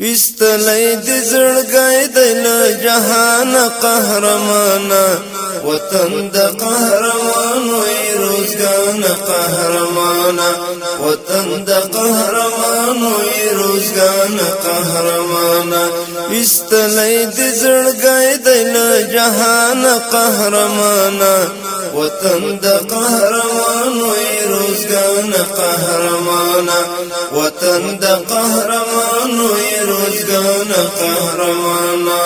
وستلی دی زړګی دی له جهان قهرمانا وطن د قهرمانو روزګان قهرمانا وطن د قهرمانو روزګان قهرمانا وستلی دی زړګی دی له جهان قهرمانا وطن د قهرمانو روزګان قهرمانا وطن د قهرمانو روزګان قهرمانا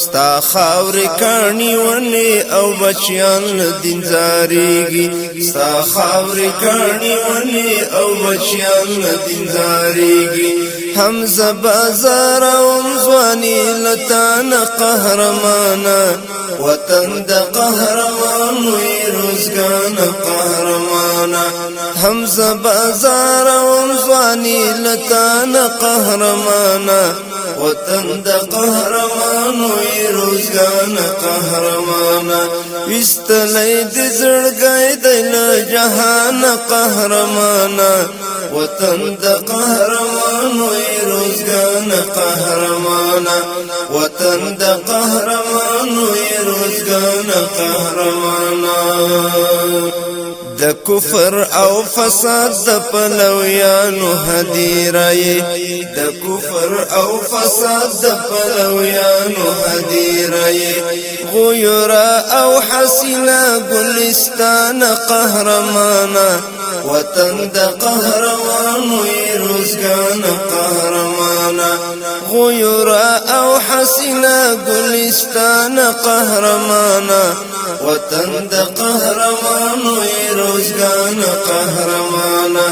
ستا خاورې کاڼي ونې او بچیان له دین زاریږي ستا خاورې کاڼي ونې او بچیان له دین زاریږي حمزه بازار اوم ځواني له تا نه قهرمانا وطن د قهرمانو روزګان قهرمانا حمزه بازار اوم ځواني له تا نه قهرمانا وطن د قهرمانو روزګان قهرمانا وستلی دی زړګی دی له جهان قهرمانا وطن د قهرمانو روزګان قهرمانا وطن د قهرمانو روزګان قهرمانا د کفر او فساد د پلویانو هدیرای د کفر او فساد د پلویانو هدیرای غیرا او حسینا گلستان قهرمانا وطن د قهرمانو روزګان قهرمانا غیرا او حسینا گلستان قهرمانا وطن د قهرمانو روزګان قهرمانا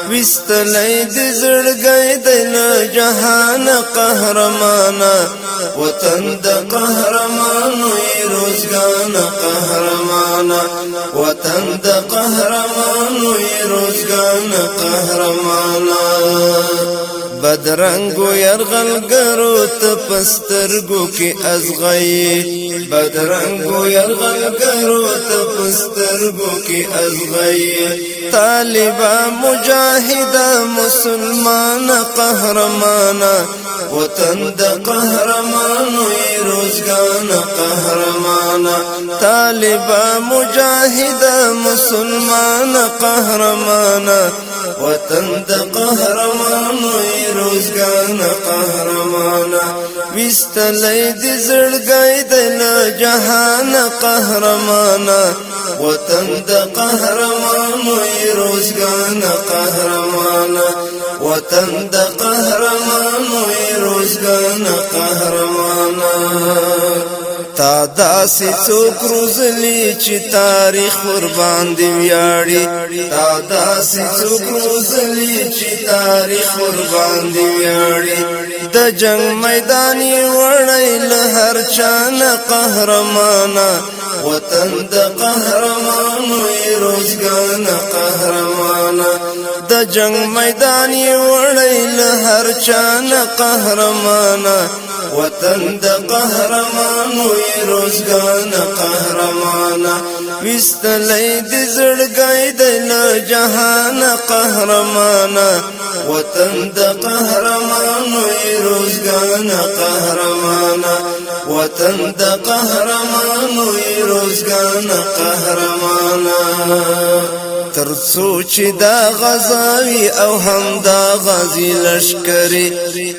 وستلی دی زړګی دی له جهان قهرمانا وطن د قهرمانو روزګان قهرمانا وطن د قهرمانو روزګان قهرمانا بدرنګو یرغلګرو ته پسترګو کې ازغی بدرنګو یرغلګرو ته پسترګو کې ازغی طالبا مجاهد مسلمان قهرمانا وطن د قهرمانو روزګان قهرمانا طالبا مجاهد مسلمان قهرمانا وطن د قهرمانو روزګان قهرمانا وستلی دی زړګی دی له جهان قهرمانا وطن د قهرمانو روزګان قهرمانا وطن د قهرمانو روزګان قهرمانا تا داسې څوک روزلی چې تاریخ ور باندې ویاړي تا داسې څوک روزلی چې تاریخ ور باندې ویاړي د جنگ میدان یې وړی له هر چا نه قهرمانا وطن د قهرمانو روزګان قهرمانا د جنگ میدان یې وړی له هر چا نه قهرمانا وطن د قهرمانو روزګان قهرمانا وستلی دی زړګی دی له جهان قهرمانا وطن د قهرمانو روزګان قهرمانا وطن د قهرمانو روزګان قهرمانا ترڅو چې دا غزاوي او هم دا غازی لشکري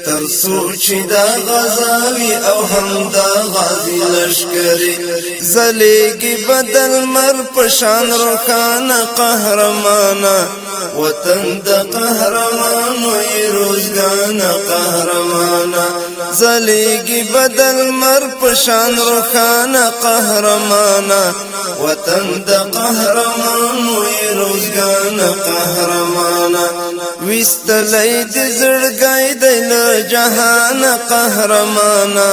ترڅو چې دا غزاوي او هم دا غازی لشکري زليږي بدل مر پشان روخانه قهرمانا وطن د قهرمانو روزګان قهرمانا زليږي بدل مر پشان روخانه قهرمانا وطن د قهرمانو روزګان قهرمانا وستلی دی زړګی دی له جهان قهرمانا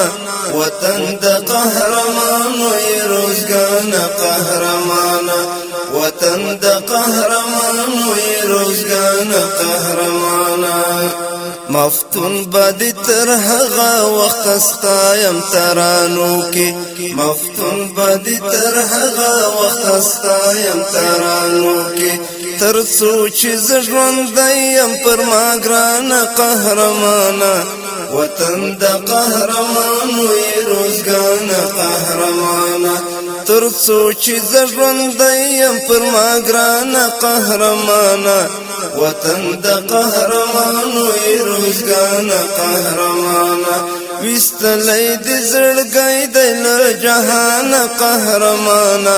وطن د قهرمانو روزګان قهرمانا وطن د قهرمانو روزګان قهرمانا مفتون بدی تر هغه وخت ستایم ترانو کې مفتون بدی تر هغه وخت ستایم ترانو کې تر څو چې زه ژوندی یم پر ما ګرانه قهرمانه وطن د قهرمانو یې روزګانه قهرمانه تر څو چې زه ژوندی یم پر ما ګرانه قهرمانه وطن د قهرمانو یې روزګانه قهرمانه وستلی د زړګی دی له جهانه قهرمانه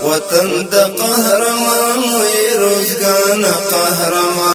وطن د قهرمانو یې روزګانه قهرمانه